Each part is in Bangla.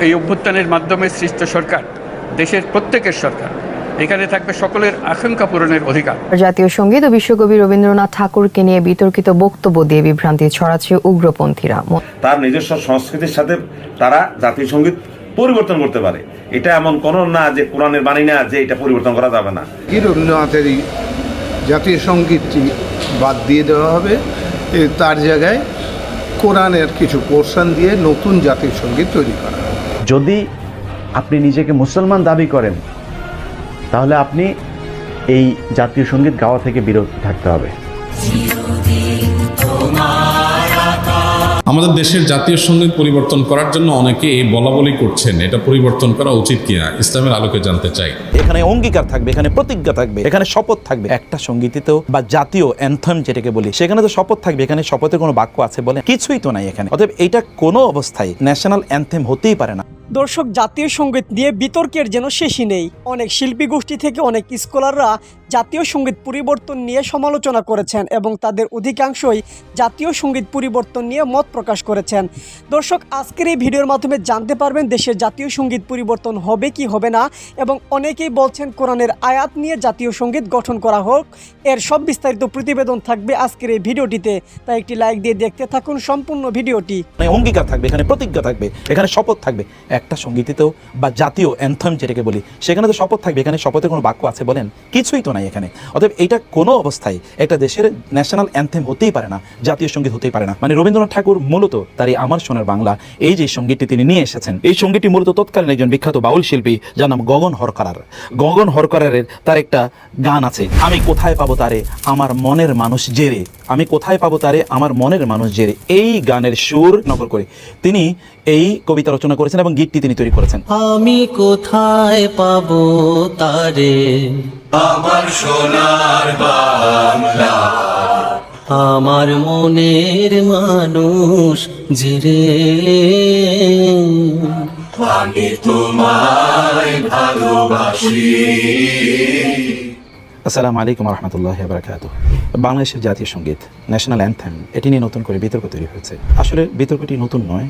এই অভ্যুত্থানের মাধ্যমে সৃষ্ট সরকার দেশের প্রত্যেকের সরকার। এখানে থাকবে সকলের আকাঙ্ক্ষা পূরণের অধিকার। জাতীয় সঙ্গীত ও বিশ্বকবি রবীন্দ্রনাথ ঠাকুরকে নিয়ে বিতর্কিত বক্তব্য দিয়ে বিভ্রান্তি ছড়াচ্ছে উগ্রপন্থীরা। তার নিজস্ব সংস্কৃতির সাথে তারা জাতীয় সঙ্গীত পরিবর্তন করতে পারে। এটা এমন কোনো না যে কোরআনের বাণী না যে এটা পরিবর্তন করা যাবে না। রবীন্দ্রনাথের এই জাতীয় সঙ্গীতটি বাদ দিয়ে দেওয়া হবে, তার জায়গায় কোরআনের কিছু পোর্শন দিয়ে নতুন জাতীয় সঙ্গীত তৈরি করা হবে। যদি আপনি নিজেকে মুসলমান দাবি করেন তাহলে আপনি এই জাতীয় সঙ্গীত গাওয়া থেকে বিরত থাকতে হবে। আমাদের দেশের জাতীয় সঙ্গীত পরিবর্তন করার জন্য অনেকে বলাবলি করছেন, এটা পরিবর্তন করা উচিত কিনা ইসলামের আলোকে জানতে চাই। এখানে অঙ্গীকার থাকবে, এখানে প্রতিজ্ঞা থাকবে, এখানে শপথ থাকবে। একটা সঙ্গীতেও বা জাতীয় অ্যানথেম যেটাকে বলি সেখানে তো শপথ থাকবে, এখানে শপথের কোনো বাক্য আছে বলে কিছুই তো নাই এখানে। অতএব এটা কোনো অবস্থায় ন্যাশনাল অ্যানথেম হতেই পারে না। দর্শক, জাতীয় সঙ্গীত নিয়ে বিতর্কের যেন শেষই নেই। অনেক শিল্পী গোষ্ঠী থেকে অনেক স্কলাররা জাতীয় সঙ্গীত পরিবর্তন নিয়ে সমালোচনা করেছেন এবং তাদের অধিকাংশই জাতীয় সঙ্গীত পরিবর্তন নিয়ে মত প্রকাশ করেছেন। দর্শক, আজকের এই ভিডিওর মাধ্যমে জানতে পারবেন দেশের জাতীয় সঙ্গীত পরিবর্তন হবে কি হবে না, এবং অনেকেই বলছেন কোরআনের আয়াত নিয়ে জাতীয় সঙ্গীত গঠন করা হোক। এর সব বিস্তারিত প্রতিবেদন থাকবে আজকের এই ভিডিওটিতে, তাই একটি লাইক দিয়ে দেখতে থাকুন সম্পূর্ণ ভিডিওটি। অঙ্গীকার থাকবে, এখানে প্রতিজ্ঞা থাকবে, এখানে শপথ থাকবে। একটা সঙ্গীতেও বা জাতীয় অ্যানথেম যেটাকে বলি সেখানে তো শপথ থাকবে, এখানে শপথের কোনো বাক্য আছে বলেন কিছুই তো নাই এখানে। অতএব এটা কোনো অবস্থায় একটা দেশের ন্যাশনাল অ্যানথেম হতেই পারে না, জাতীয় সঙ্গীত হতেই পারে না। মানে রবীন্দ্রনাথ ঠাকুর মূলত তার এই আমার সোনার বাংলা এই যে সঙ্গীতটি তিনি নিয়ে এসেছেন, এই সঙ্গীতটি মূলত তৎকালীন একজন বিখ্যাত বাউল শিল্পী যার নাম গগন হরকারার। গগন হরকারের তার একটা গান আছে, আমি কোথায় পাবো তারে আমার মনের মানুষ জেরে, আমি কোথায় পাবো তারে আমার মনের মানুষ জেরে। এই গানের সুর নকল করে তিনি এই কবিতা রচনা করেছেন এবং গীতটি তিনি তৈরি করেছেন। আমি কোথায় পাবো তারে আমার সোনার বাংলা, আমার মনের মানুষ জেরে, আমি তোমায় ভালোবাসি। আসসালামু আলাইকুম রহমতুল্লাহ বারাকাতুহু। বাংলাদেশের জাতীয় সঙ্গীত ন্যাশনাল অ্যানথেম এটি নিয়ে নতুন করে বিতর্ক তৈরি হয়েছে। আসলে বিতর্কটি নতুন নয়,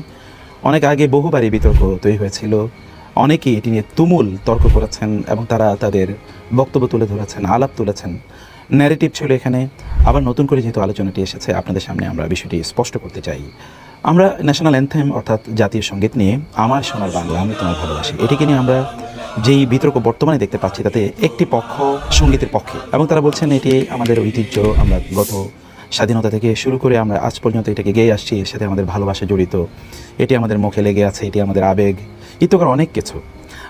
অনেক আগে বহুবারই বিতর্ক তৈরি হয়েছিল। অনেকেই এটি নিয়ে তুমুল তর্ক করেছেন এবং তারা তাদের বক্তব্য তুলে ধরেছেন, আলাপ তুলেছেন, ন্যারেটিভ ছিল এখানে। আবার নতুন করে যেহেতু আলোচনাটি এসেছে আপনাদের সামনে আমরা বিষয়টি স্পষ্ট করতে চাই। আমরা ন্যাশনাল অ্যানথেম অর্থাৎ জাতীয় সঙ্গীত নিয়ে আমার সোনার বাংলা আমি তোমায় ভালোবাসি এটিকে নিয়ে আমরা যেই বিতর্ক বর্তমানে দেখতে পাচ্ছি তাতে একটি পক্ষ সঙ্গীতের পক্ষে এবং তারা বলছেন এটি আমাদের ঐতিহ্য, আমরা গত স্বাধীনতা থেকে শুরু করে আমরা আজ পর্যন্ত এটাকে গেয়ে আসছি, এর সাথে আমাদের ভালোবাসা জড়িত, এটি আমাদের মুখে লেগে আছে, এটি আমাদের আবেগ ইত্যকার অনেক কিছু।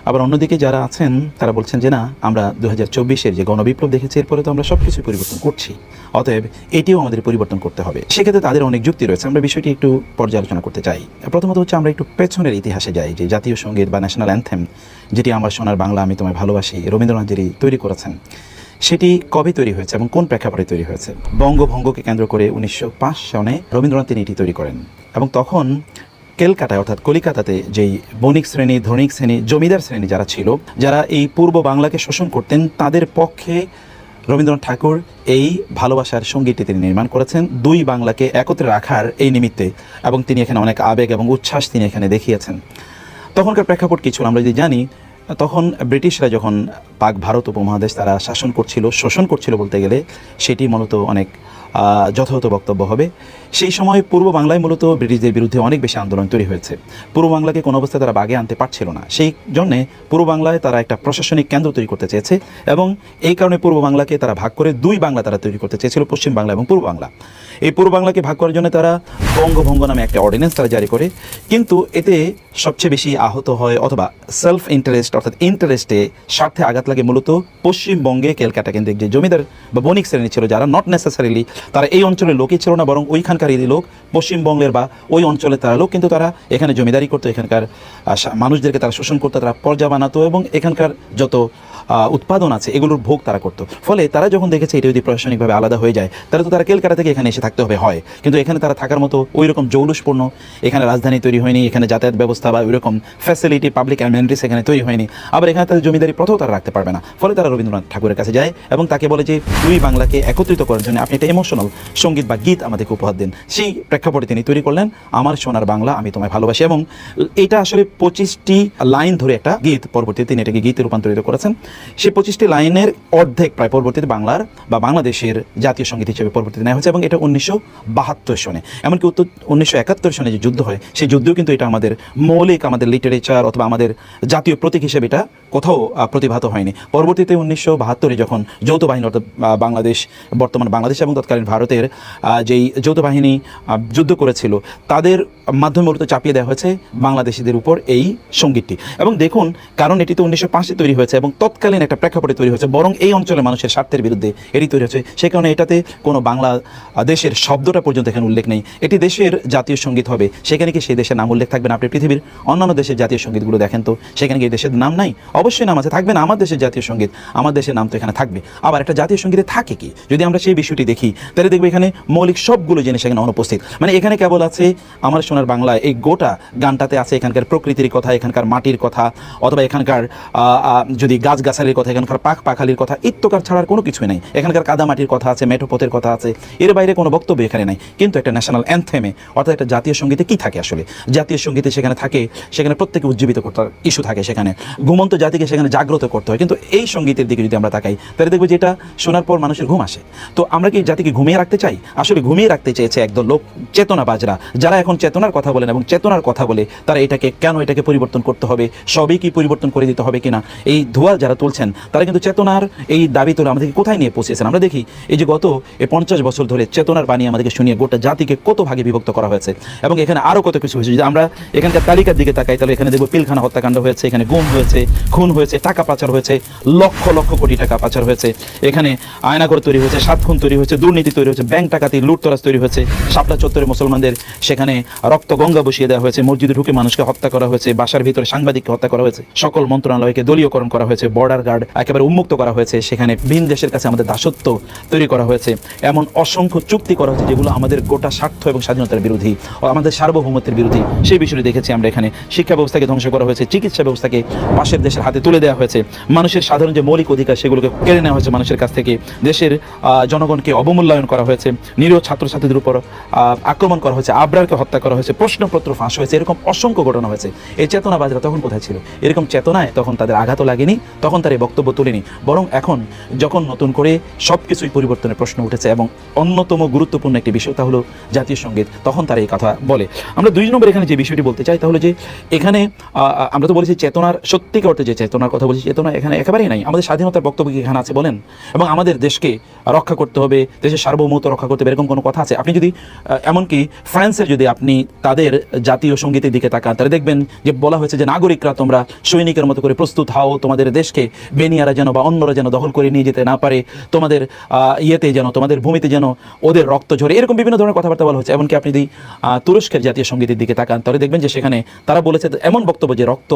আবার অন্যদিকে যারা আছেন তারা বলছেন যে না, আমরা 2024-এর যে গণবিপ্লব দেখেছি এরপরে তো আমরা সব কিছু পরিবর্তন করছি, অতএব এটিও আমাদের পরিবর্তন করতে হবে। সেক্ষেত্রে তাদের অনেক যুক্তি রয়েছে, আমরা বিষয়টি একটু পর্যালোচনা করতে চাই। প্রথমত হচ্ছে আমরা একটু পেছনের ইতিহাসে যাই যে জাতীয় সঙ্গীত বা ন্যাশনাল অ্যানথেম যেটি আমার সোনার বাংলা আমি তোমায় ভালোবাসি রবীন্দ্রনাথ যিনি তৈরি করেছেন সেটি কবে তৈরি হয়েছে এবং কোন প্রেক্ষাপটে তৈরি হয়েছে। বঙ্গভঙ্গকে কেন্দ্র করে 1905 সনে রবীন্দ্রনাথ তিনি এটি তৈরি করেন এবং তখন ক্যালকাটায় অর্থাৎ কলিকাতাতে যেই বণিক শ্রেণী, ধনিক শ্রেণী, জমিদার শ্রেণী যারা ছিল, যারা এই পূর্ব বাংলাকে শোষণ করতেন, তাদের পক্ষে রবীন্দ্রনাথ ঠাকুর এই ভালোবাসার সঙ্গীতটি তিনি নির্মাণ করেছেন দুই বাংলাকে একত্রে রাখার এই নিমিত্তে, এবং তিনি এখানে অনেক আবেগ এবং উচ্ছ্বাস তিনি এখানে দেখিয়েছেন। তখনকার প্রেক্ষাপট কী ছিল আমরা যদি জানি, তখন ব্রিটিশরা যখন পাক ভারত উপমহাদেশ তারা শাসন করছিল, শোষণ করছিল বলতে গেলে সেটি মূলত অনেক যথাযথ বক্তব্য হবে। সেই সময় পূর্ব বাংলায় মূলত ব্রিটিশদের বিরুদ্ধে অনেক বেশি আন্দোলন তৈরি হয়েছে। পূর্ব বাংলাকে কোনো অবস্থায় তারা বাগে আনতে পারছিল না, সেই জন্যে পূর্ব বাংলায় তারা একটা প্রশাসনিক কেন্দ্র তৈরি করতে চেয়েছে এবং এই কারণে পূর্ব বাংলাকে তারা ভাগ করে দুই বাংলা তারা তৈরি করতে চেয়েছিল, পশ্চিম বাংলা এবং পূর্ব বাংলা। এই পূর্ব বাংলাকে ভাগ করার জন্য তারা বঙ্গভঙ্গ নামে একটা অর্ডিন্যান্স তারা জারি করে, কিন্তু এতে সবচেয়ে বেশি আহত হয় অথবা সেলফ ইন্টারেস্ট অর্থাৎ ইন্টারেস্টে স্বার্থে আঘাত লাগে মূলত পশ্চিমবঙ্গে ক্যালকাটা কেন্দ্রিক যে জমিদার বা বণিক শ্রেণী ছিল, যারা নট নেসেসারিলি তারা এই অঞ্চলের লোকই ছিল না, বরং ওইখানকার লোক পশ্চিমবঙ্গের বা ওই অঞ্চলের তারা লোক, কিন্তু তারা এখানে জমিদারি করতো, এখানকার মানুষদেরকে তারা শোষণ করতো, তারা পর্যা বানাতো এবং এখানকার যত উৎপাদন আছে এগুলোর ভোগ তারা করতো। ফলে তারা যখন দেখেছে এটা যদি প্রশাসনিকভাবে আলাদা হয়ে যায় তাহলে তো তারা ক্যালকাটা থেকে এখানে এসে থাকতে হবে হয়, কিন্তু এখানে তারা থাকার মতো ওই রকম জৌলুসপূর্ণ এখানে রাজধানী তৈরি হয়নি, এখানে যাতায়াত ব্যবস্থা বা ওই রকম ফ্যাসিলিটি পাবলিক অ্যামেনিটিস এখানে তৈরি হয়নি, আবার এখানে তাদের জমিদারি প্রথাও তারা রাখতে পারবে না। ফলে তারা রবীন্দ্রনাথ ঠাকুরের কাছে যায় এবং তাকে বলে যে দুই বাংলাকে একত্রিত করার জন্য আপনি একটা এমন ইমোশনাল সঙ্গীত বা গীত আমাদেরকে উপহার দেন। সেই প্রেক্ষাপটে তিনি তৈরি করলেন আমার সোনার বাংলা আমি তোমায় ভালোবাসি, এবং এটা আসলে 25টি লাইন ধরে একটা গীত, পরবর্তীতে তিনি এটাকে গীতে রূপান্তরিত করেছেন। সেই 25টি লাইনের অর্ধেক প্রায় পরবর্তীতে বাংলার বা বাংলাদেশের জাতীয় সঙ্গীত হিসেবে পরবর্তীতে নেওয়া হয়েছে, এবং এটা 1972 সনে, এমনকি 1971 সনে যে যুদ্ধ হয় সেই যুদ্ধেও কিন্তু এটা আমাদের মৌলিক আমাদের লিটারেচার অথবা আমাদের জাতীয় প্রতীক হিসেবে এটা কোথাও প্রতিভাত হয়নি। পরবর্তীতে 1972 যখন যৌথ বাহিনী অর্থাৎ বাংলাদেশ, বর্তমান বাংলাদেশ এবং তৎকালীন ভারতের যেই যৌথ বাহিনী যুদ্ধ করেছিল তাদের মাধ্যমে মূলত চাপিয়ে দেওয়া হয়েছে বাংলাদেশিদের উপর এই সঙ্গীতটি। এবং দেখুন, কারণ এটি তো 1905 তৈরি হয়েছে এবং তৎকালীন একটা প্রেক্ষাপটে তৈরি হয়েছে, বরং এই অঞ্চলের মানুষের স্বার্থের বিরুদ্ধে এটি তৈরি হয়েছে। সে কারণে এটাতে কোনো বাংলাদেশের শব্দটা পর্যন্ত এখানে উল্লেখ নেই। এটি দেশের জাতীয় সঙ্গীত হবে, সেখানে কি সেই দেশের নাম উল্লেখ থাকবে না? আপনি পৃথিবীর অন্যান্য দেশের জাতীয় সঙ্গীতগুলো দেখেন তো, সেখানে কি এই দেশের নাম নাই? অবশ্যই নাম আছে, থাকবে না? আমার দেশের জাতীয় সঙ্গীত, আমার দেশের নাম তো এখানে থাকবে। আবার একটা জাতীয় সঙ্গীতে থাকে কি, যদি আমরা সেই বিষয়টি দেখি তাহলে দেখবো এখানে মৌলিক সবগুলো জিনিস এখানে অনুপস্থিত। মানে এখানে কেবল আছে আমার সোনার বাংলা, এই গোটা গানটাতে আছে এখানকার প্রকৃতির কথা, এখানকার মাটির কথা, অথবা এখানকার যদি গাছগাছালির কথা, এখানকার পাখালির কথা, ইত্যকার ছাড়ার কোনো কিছুই নাই। এখানকার কাদামাটির কথা আছে, মেঠোপথের কথা আছে, এর বাইরে কোনো বক্তব্য এখানে নাই। কিন্তু একটা ন্যাশনাল অ্যান্থেমে অর্থাৎ একটা জাতীয় সঙ্গীতে কি থাকে আসলে? জাতীয় সঙ্গীতে সেখানে থাকে, সেখানে প্রত্যেকে উজ্জীবিত করতে ইস্যু থাকে, সেখানে ঘুমন্ত জাতিকে সেখানে জাগ্রত করতে হয়। কিন্তু এই সঙ্গীতের দিকে যদি আমরা তাকাই তাহলে দেখবো যে এটা শোনার পর মানুষের ঘুম আসে। তো আমরা কি জাতিকে ঘুমিয়ে রাখতে চাই? আসলে ঘুমিয়ে রাখতে চেয়েছে একদল লোক, চেতনাবাজরা, যারা এখন চেতনার কথা বলেন এবং চেতনার কথা বলে তারা এটাকে পরিবর্তন করতে হবে, সবই কি পরিবর্তন করে দিতে হবে কিনা, এই ধোঁয়া যারা তুলছেন তারা কিন্তু চেতনার এই দাবি তুলে আমাদেরকে কোথায় নিয়ে পৌঁছেছেন। আমরা দেখি এই যে গত 50 বছর ধরে চেতনার বাণী আমাদেরকে শুনিয়ে গোটা জাতিকে কত ভাগে বিভক্ত করা হয়েছে, এবং এখানে আরও কত কিছু হয়েছে। যদি আমরা এখানকার তালিকার দিকে তাকাই তাহলে এখানে দেখবো পিলখানা হত্যাকাণ্ড হয়েছে, এখানে গুম হয়েছে, খুন হয়েছে, টাকা পাচার হয়েছে, লক্ষ লক্ষ কোটি টাকা পাচার হয়েছে, এখানে আয়নাঘর তৈরি হয়েছে, 7 খুন তৈরি হয়েছে, দুর্নীতি তৈরি হয়েছে, ব্যাংক টাকাতি লুটতরাজ তৈরি হয়েছে, শাপলা চত্বরে মুসলমানদের সেখানে রক্ত গঙ্গা বসিয়ে দেওয়া হয়েছে, মসজিদে ঢুকে মানুষকে হত্যা করা হয়েছে, বাসার ভিতরে সাংবাদিককে হত্যা করা হয়েছে, সকল মন্ত্রণালয়কে দলীয়করণ করা হয়েছে, বর্ডার গার্ড একেবারে উন্মুক্ত করা হয়েছে, সেখানে ভিন দেশের কাছে আমাদের দাসত্ব তৈরি করা হয়েছে, এমন অসংখ্য চুক্তি করা হয়েছে যেগুলো আমাদের গোটা স্বার্থ এবং স্বাধীনতার বিরোধী, আমাদের সার্বভৌমত্বের বিরোধী। সেই বিষয়টি দেখেছি আমরা। এখানে শিক্ষা ব্যবস্থাকে ধ্বংস করা হয়েছে, চিকিৎসা ব্যবস্থাকে পাশের দেশের হাতে তুলে দেওয়া হয়েছে, মানুষের সাধারণ যে মৌলিক অধিকার সেগুলোকে কেড়ে নেওয়া হয়েছে মানুষের কাছ থেকে, দেশের জনগণকে অবমূল্যায়ন করা হয়েছে, নিরীহ ছাত্রছাত্রীদের উপর আক্রমণ করা হয়েছে, আবরারকে হত্যা করা হয়েছে, প্রশ্নপত্র ফাঁস হয়েছে, এরকম অসংখ্য ঘটনা হয়েছে। এই চেতনাবাজরা তখন কোথায় ছিল? এরকম চেতনায় তখন তাদের আঘাতও লাগেনি, তখন তার এই বক্তব্য তুলেনি, বরং এখন যখন নতুন করে সব কিছুই পরিবর্তনের প্রশ্ন উঠেছে এবং অন্যতম গুরুত্বপূর্ণ একটি বিষয় তা হলো জাতীয় সঙ্গীত, তখন তারা এই কথা বলে। আমরা 2 নম্বর এখানে যে বিষয়টি বলতে চাই তাহলে যে এখানে আমরা তো বলেছি চেতনার সত্যিকার অর্থে যে চেতনার কথা বলছি, চেতনা এখানে একেবারেই নাই। আমাদের স্বাধীনতার বক্তব্য কি এখানে আছে বলেন? এবং আমাদের দেশকে রক্ষা করতে হবে, দেশের সার্বভৌমত্ব রক্ষা করতে হবে, এরকম কোনো কথা আছে? আপনি যদি এমনকি ফ্রান্সের যদি আপনি তাদের জাতীয় সঙ্গীতের দিকে তাকান তাহলে দেখবেন যে বলা হয়েছে যে নাগরিকরা তোমরা সৈনিকের মতো করে প্রস্তুত হও, তোমাদের দেশকে বেনিয়ারা যেন বা অন্যরা যেন দখল করে নিয়ে যেতে না পারে, তোমাদের ইয়েতে যেন তোমাদের ভূমিতে যেন ওদের রক্ত ঝরে, এরকম বিভিন্ন ধরনের কথাবার্তা বলা হচ্ছে। এমনকি আপনি যদি তুরস্কের জাতীয় সঙ্গীতের দিকে তাকান তাহলে দেখবেন যে সেখানে তারা বলেছে এমন বক্তব্য যে রক্ত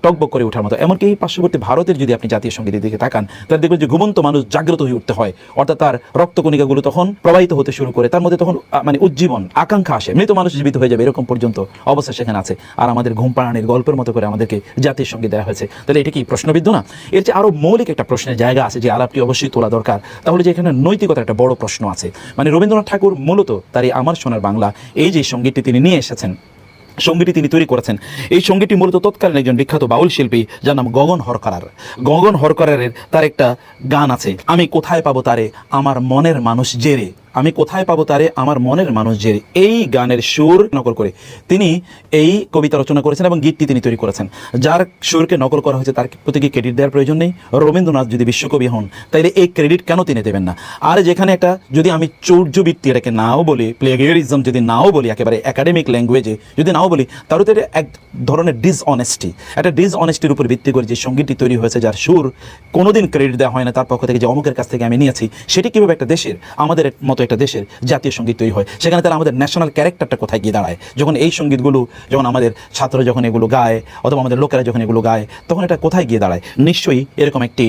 টকবক করে ওঠার মতো। এমনকি পার্শ্ববর্তী ভারতের যদি আপনি জাতীয় সঙ্গীতের দিকে তাকান তাহলে দেখবেন যে ঘুমন্ত মানুষ জাগ্রত হয়ে উঠতে হয়, অর্থাৎ তার রক্তকণিকাগুলো তখন প্রবাহিত হতে শুরু করে, তার মধ্যে তখন মানে উজ্জীবন আকাঙ্ক্ষা আসে, মৃত মানুষ জীবিত হয়ে যাবে, এরকম পর্যন্ত অবস্থা সেখানে আছে। আর আমাদের ঘুম পাড়ানির গল্পের মতো করে আমাদেরকে জাতীয় সঙ্গীত দেওয়া হয়েছে। তাহলে এটা কি প্রশ্নবিদ্ধ না? এর চেয়ে আরও মৌলিক একটা প্রশ্নের জায়গা আছে যে আলাপটি অবশ্যই তোলা দরকার, তাহলে যে এখানে নৈতিকতার একটা বড় প্রশ্ন আছে। মানে রবীন্দ্রনাথ ঠাকুর মূলত তার এই আমার সোনার বাংলা এই যে সঙ্গীতটি তিনি নিয়ে এসেছেন, সঙ্গীতটি তিনি তৈরি করেছেন, এই সঙ্গীতটি মূলত তৎকালীন একজন বিখ্যাত বাউল শিল্পী যার নাম গগন হরকারার। গগন হরকারের তার একটা গান আছে, আমি কোথায় পাবো তারে আমার মনের মানুষ জেরে, আমি কোথায় পাবো তারে আমার মনের মানুষ জেরে। এই গানের সুর নকল করে তিনি এই কবিতা রচনা করেছেন এবং গীতটি তিনি তৈরি করেছেন। যার সুরকে নকল করা হয়েছে তার প্রতি কি ক্রেডিট দেওয়ার প্রয়োজন নেই? রবীন্দ্রনাথ যদি বিশ্বকবি হন তাইলে এই ক্রেডিট কেন তিনি দেবেন না? আর যেখানে একটা যদি আমি চৌর্যবৃত্তি এটাকে নাও বলি, প্লেগিয়ারিজম যদি নাও বলি, একেবারে একাডেমিক ল্যাঙ্গুয়েজে যদি নাও বলি, তার তো এক ধরনের ডিসঅনেস্টি, একটা ডিসঅনেস্টির উপর ভিত্তি করে যে সঙ্গীতটি তৈরি হয়েছে, যার সুর কোনোদিন ক্রেডিট দেওয়া হয় না তার পক্ষ থেকে যে অমুকের কাছ থেকে আমি নিয়েছি, সেটি কীভাবে একটা দেশের, আমাদের মতো একটা দেশের জাতীয় সঙ্গীত তৈরি হয়? সেখানে তারা আমাদের ন্যাশনাল ক্যারেক্টারটা কোথায় গিয়ে দাঁড়ায়? যখন এই সঙ্গীতগুলো, যখন আমাদের ছাত্র যখন এগুলো গায় অথবা আমাদের লোকেরা যখন এগুলো গায়, তখন এটা কোথায় গিয়ে দাঁড়ায়? নিশ্চয়ই এরকম একটি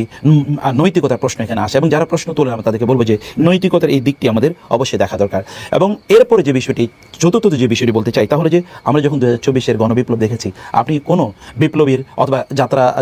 নৈতিকতার প্রশ্ন এখানে আসে, এবং যারা প্রশ্ন তোলে আমরা তাদেরকে বলবো যে নৈতিকতার এই দিকটি আমাদের অবশ্যই দেখা দরকার। এবং এরপরে যে বিষয়টি, চতুর্থ যে বিষয়টি বলতে চাই তাহলে যে আমরা যখন 2024-এর গণবিপ্লব দেখেছি, আপনি কোনো বিপ্লবীর অথবা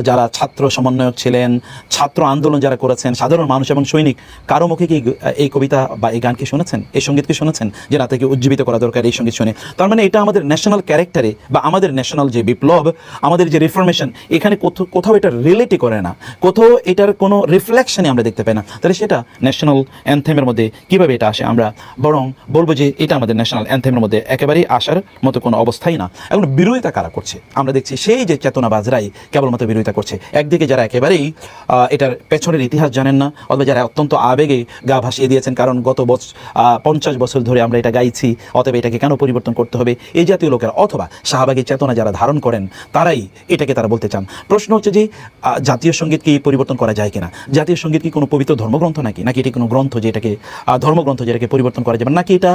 যারা ছাত্র সমন্বয়ক ছিলেন, ছাত্র আন্দোলন যারা করেছেন, সাধারণ মানুষ এবং সৈনিক, কারো মুখে কি এই কবিতা বা এই গান কি কি শুনেছেন? এই সঙ্গীত কি শুনেছেন যে রাতেকে উজ্জীবিত করা দরকার এই সঙ্গীত শুনে? তার মানে এটা আমাদের ন্যাশনাল ক্যারেক্টারে বা আমাদের ন্যাশনাল যে বিপ্লব, আমাদের যে রিফরমেশন, এখানে কোথাও এটা রিলেটই করে না, কোথাও এটার কোনো রিফ্লেকশনই আমরা দেখতে পাই না। তাহলে সেটা ন্যাশনাল অ্যানথেমের মধ্যে কীভাবে এটা আসে? আমরা বরং বলবো যে এটা আমাদের ন্যাশনাল অ্যানথেমের মধ্যে একেবারেই আসার মতো কোনো অবস্থাই না। এখন বিরোধিতা কারা করছে? আমরা দেখছি সেই যে চেতনাবাজরাই কেবলমাত্র বিরোধিতা করছে। একদিকে যারা একেবারেই এটার পেছনের ইতিহাস জানেন না, অথবা যারা অত্যন্ত আবেগে গা ভাসিয়ে দিয়েছেন, কারণ গত 50 বছর ধরে আমরা এটা গাইছি, অতএব এটাকে কেন পরিবর্তন করতে হবে, এই জাতীয় লোকেরা, অথবা শাহবাগী চেতনা যারা ধারণ করেন তারাই এটাকে তারা বলতে চান। প্রশ্ন হচ্ছে যে জাতীয় সঙ্গীত কি পরিবর্তন করা যায় কিনা? জাতীয় সঙ্গীত কি কোনো পবিত্র ধর্মগ্রন্থ নাকি এটি কোনো গ্রন্থ যে এটাকে ধর্মগ্রন্থ যেটাকে পরিবর্তন করা যাবে, নাকি এটা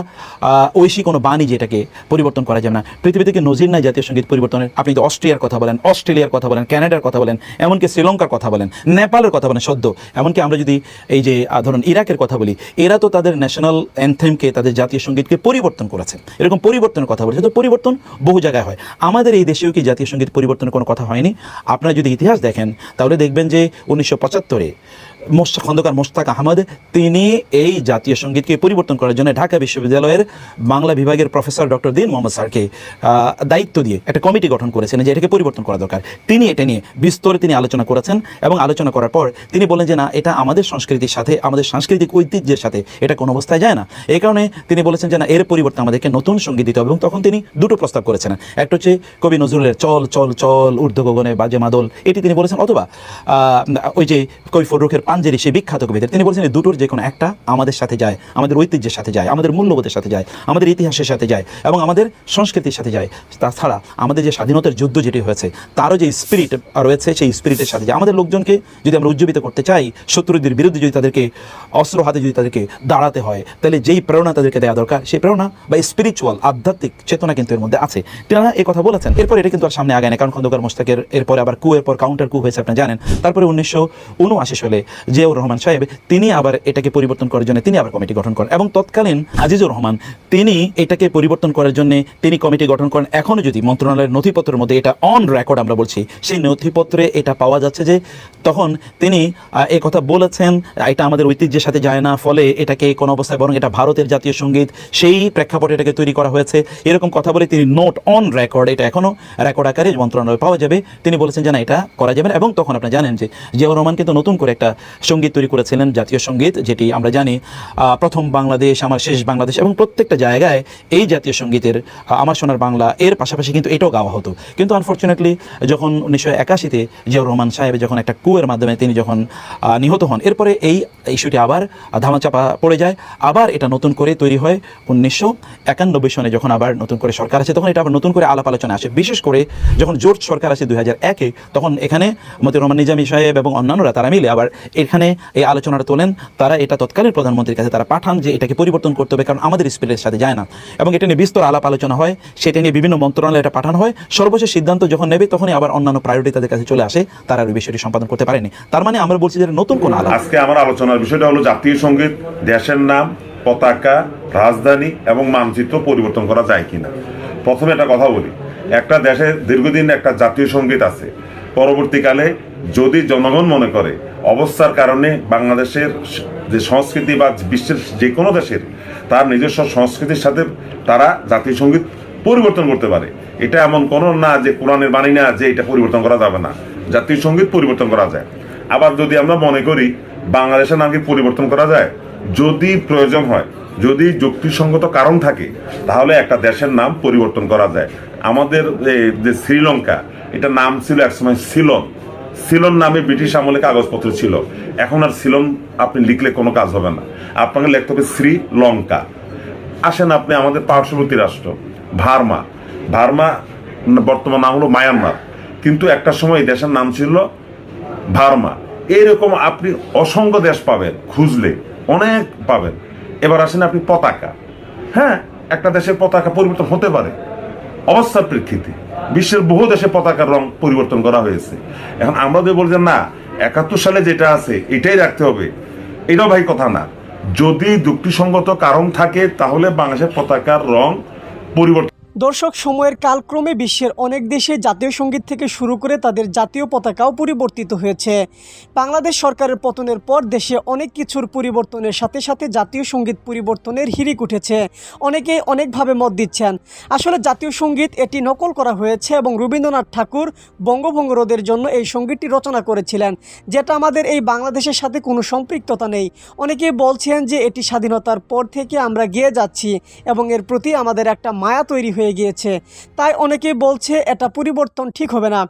ঐশী কোনো বাণী যে এটাকে পরিবর্তন করা যাবে না? পৃথিবী থেকে নজির নাই জাতীয় সঙ্গীত পরিবর্তনের। আপনি তো অস্ট্রিয়ার কথা বলেন, অস্ট্রেলিয়ার কথা বলেন, কানাডার কথা বলেন, এমনকি শ্রীলঙ্কার কথা বলেন, নেপালের কথা বলেন সদ্য, এমনকি আমরা যদি এই যে ধরুন ইরাকের কথা বলি, এরা তো তাদের ন্যাশনাল অ্যানথেমকে, তাদের জাতীয় সঙ্গীতকে পরিবর্তন করেছে। এরকম পরিবর্তনের কথা বলেছে, তো পরিবর্তন বহু জায়গায় হয়। আমাদের এই দেশেও কি জাতীয় সঙ্গীত পরিবর্তনের কোনো কথা হয়নি? আপনারা যদি ইতিহাস দেখেন তাহলে দেখবেন যে 1975-এ খন্দকার মোশতাক আহমদ তিনি এই জাতীয় সঙ্গীতকে পরিবর্তন করার জন্য ঢাকা বিশ্ববিদ্যালয়ের বাংলা বিভাগের প্রফেসর ডক্টর দীন মোহাম্মদ স্যারকে দায়িত্ব দিয়ে একটা কমিটি গঠন করেছিলেন যে এটাকে পরিবর্তন করা দরকার। তিনি এটা নিয়ে বিস্তরে তিনি আলোচনা করেছেন, এবং আলোচনা করার পর তিনি বলেন যে না, এটা আমাদের সংস্কৃতির সাথে, আমাদের সাংস্কৃতিক ঐতিহ্যের সাথে এটা কোনো অবস্থায় যায় না। এই কারণে তিনি বলেছেন যে না, এর পরিবর্তে আমাদেরকে নতুন সঙ্গীত দিতে হবে। এবং তখন তিনি দুটো প্রস্তাব করেছেন। একটা হচ্ছে কবি নজরুলের চল চল চল ঊর্ধ্ব গগনে বাজে মাদল, এটি তিনি বলেছেন, অথবা ওই যে কবি ফররুখের পাঞ্জেরি, সেই বিখ্যাত কবিদের, তিনি বলছেন এই দুটোর যে কোনো একটা আমাদের সাথে যায়, আমাদের ঐতিহ্যের সাথে যায়, আমাদের মূল্যবোধের সাথে যায়, আমাদের ইতিহাসের সাথে যায়, এবং আমাদের সংস্কৃতির সাথে যায়। তাছাড়া আমাদের যে স্বাধীনতার যুদ্ধ যেটি হয়েছে তারও যে স্পিরিট রয়েছে, সেই স্পিরিটের সাথে যায়। আমাদের লোকজনকে যদি আমরা উজ্জীবিত করতে চাই, শত্রুদের বিরুদ্ধে যদি তাদেরকে অস্ত্র হাতে যদি তাদেরকে দাঁড়াতে হয়, তাহলে যেই প্রেরণা তাদেরকে দেওয়া দরকার, সেই প্রেরণা বা স্পিরিচুয়াল আধ্যাত্মিক চেতনা কিন্তু এর মধ্যে আছে। তেনারা এই কথা বলেছেন। এরপর এটা কিন্তু আর সামনে আগায় না, কারণ খন্দকার মোশতাকের এরপরে আবার এর পর কাউন্টার কু হয়েছে, আপনি জানেন। তারপরে 1979 সালে জিয়াউর রহমান সাহেব তিনি আবার এটাকে পরিবর্তন করার জন্য তিনি আবার কমিটি গঠন করেন, এবং তৎকালীন আজিজুর রহমান তিনি এটাকে পরিবর্তন করার জন্য তিনি কমিটি গঠন করেন। এখনও যদি মন্ত্রণালয়ের নথিপত্রের মধ্যে এটা অন রেকর্ড আমরা বলছি, সেই নথিপত্রে এটা পাওয়া যাচ্ছে যে তখন তিনি এই কথা বলেছেন, এটা আমাদের ঐতিহ্যের সাথে যায় না, ফলে এটাকে কোনো অবস্থায়, বরং এটা ভারতের জাতীয় সঙ্গীত, সেই প্রেক্ষাপটে এটাকে তৈরি করা হয়েছে, এরকম কথা বলে তিনি নোট অন রেকর্ড, এটা এখনও রেকর্ড আকারে মন্ত্রণালয়ে পাওয়া যাবে, তিনি বলেছেন যে না, এটা করা যাবে না। এবং তখন আপনারা জানেন যে জিয়াউর রহমান কিন্তু নতুন করে একটা সঙ্গীত তৈরি করেছিলেন, জাতীয় সঙ্গীত, যেটি আমরা জানি প্রথম বাংলাদেশ, আমার শেষ বাংলাদেশ, এবং প্রত্যেকটা জায়গায় এই জাতীয় সঙ্গীতের আমার সোনার বাংলা এর পাশাপাশি কিন্তু এটাও গাওয়া হতো। কিন্তু আনফর্চুনেটলি যখন 1981-তে জিয়াউর রহমান সাহেব যখন একটা কুয়ের মাধ্যমে তিনি যখন নিহত হন, এরপরে এই ইস্যুটি আবার ধামাচাপা পড়ে যায়। আবার এটা নতুন করে তৈরি হয় 1991 সনে, যখন আবার নতুন করে সরকার আসে, তখন এটা আবার নতুন করে আলাপ আলোচনা আসে। বিশেষ করে যখন জোট সরকার আসে 2001-এ, তখন এখানে মতিউর রহমান নিজামী সাহেব এবং অন্যান্যরা তারা মিলে আবার এখানে এই আলোচনাটা তোলেন। তারা এটা তৎকালীন প্রধানমন্ত্রীর কাছে তারা পাঠান যে এটাকে পরিবর্তন করতে হবে, কারণ আমাদের স্পিরিটের সাথে যায় না, এবং এটা নিয়ে বিস্তর আলাপ আলোচনা হয়, সেটা নিয়ে বিভিন্ন মন্ত্রণালয়ে এটা পাঠানো হয়। সর্বশেষ সিদ্ধান্ত যখন নেবে, তখনই আবার অন্যান্য প্রায়োরিটি তাদের কাছে চলে আসে, তারা ওই বিষয়টি সম্পাদন করতে পারেনি। তার মানে আমরা বলছি যে নতুন কোন আলাপ। আজকে আমার আলোচনার বিষয়টা হলো জাতীয় সঙ্গীত, দেশের নাম, পতাকা, রাজধানী এবং মানচিত্র পরিবর্তন করা যায় কিনা। প্রথমে একটা কথা বলি, একটা দেশে দীর্ঘদিন একটা জাতীয় সঙ্গীত আছে, পরবর্তীকালে যদি জনগণ মনে করে অবস্থার কারণে বাংলাদেশের যে সংস্কৃতি বা বিশ্বের যে কোনো দেশের তার নিজস্ব সংস্কৃতির সাথে তারা জাতীয় সঙ্গীত পরিবর্তন করতে পারে, এটা এমন কোনো না যে কোরআনের বাণী না যে এটা পরিবর্তন করা যাবে না, জাতীয় সঙ্গীত পরিবর্তন করা যায়। আবার যদি আমরা মনে করি বাংলাদেশের নামকে পরিবর্তন করা যায়, যদি প্রয়োজন হয়, যদি যুক্তিসঙ্গত কারণ থাকে, তাহলে একটা দেশের নাম পরিবর্তন করা যায়। আমাদের যে শ্রীলঙ্কা, এটা নাম ছিল একসময় সিলন, সিলন নামে ব্রিটিশ আমলে কাগজপত্র ছিল। এখন আর সিলন আপনি লিখলে কোনো কাজ হবে না, আপনাকে লিখতে হবে শ্রীলঙ্কা। আসেন আপনি আমাদের পার্শ্ববর্তী রাষ্ট্র ভার্মা, ভার্মা বর্তমান নাম হলো মায়ানমার, কিন্তু একটা সময় দেশের নাম ছিল ভার্মা। এইরকম আপনি অসংখ্য দেশ পাবেন, খুঁজলে অনেক পাবেন। এবার আসেন আপনি পতাকা, হ্যাঁ, একটা দেশের পতাকা পরিবর্তন হতে পারে অবস্থার প্রেক্ষিতে। বিশ্বের বহু দেশে পতাকার রং পরিবর্তন করা হয়েছে। এখন আমরা যদি বলছেন না 71 সালে যেটা আছে এটাই রাখতে হবে, এটাও ভাই কথা না। যদি যুক্তিসঙ্গত কারণ থাকে তাহলে বাংলাদেশের পতাকার রং পরিবর্তন। দর্শক, সময়ের কালক্রমে বিশ্বের অনেক দেশে জাতীয় সঙ্গীত থেকে শুরু করে তাদের জাতীয় পতাকাও পরিবর্তিত হয়েছে। বাংলাদেশ সরকারের পতনের পর দেশে অনেক কিছুর পরিবর্তনের সাথে সাথে জাতীয় সঙ্গীত পরিবর্তনের হিড়িক উঠেছে। অনেকেই অনেকভাবে মত দিচ্ছেন। আসলে জাতীয় সঙ্গীত এটি নকল করা হয়েছে এবং রবীন্দ্রনাথ ঠাকুর বঙ্গভঙ্গ রোধের জন্য এই সঙ্গীতটি রচনা করেছিলেন, যেটা আমাদের এই বাংলাদেশের সাথে কোনো সম্পৃক্ততা নেই। অনেকেই বলছেন যে এটি স্বাধীনতার পর থেকে আমরা গেয়ে যাচ্ছি এবং এর প্রতি আমাদের একটা মায়া তৈরি হয়ে গিয়েছে, তাই অনেকেই বলছে এটা পরিবর্তন ঠিক হবে না।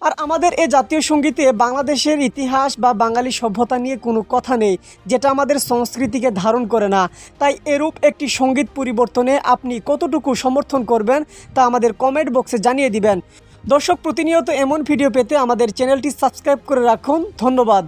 আর আমাদের এই জাতীয় সঙ্গীতে বাংলাদেশের ইতিহাস বা বাঙালি সভ্যতা নিয়ে কোনো কথা নেই, যেটা আমাদের সংস্কৃতিকে ধারণ করে না। তাই এরূপ একটি সঙ্গীত পরিবর্তনে আপনি কতটুকু সমর্থন করবেন তা আমাদের কমেন্ট বক্সে জানিয়ে দিবেন। দর্শক, প্রতিনিয়ত এমন ভিডিও পেতে আমাদের চ্যানেলটি সাবস্ক্রাইব করে রাখুন। ধন্যবাদ।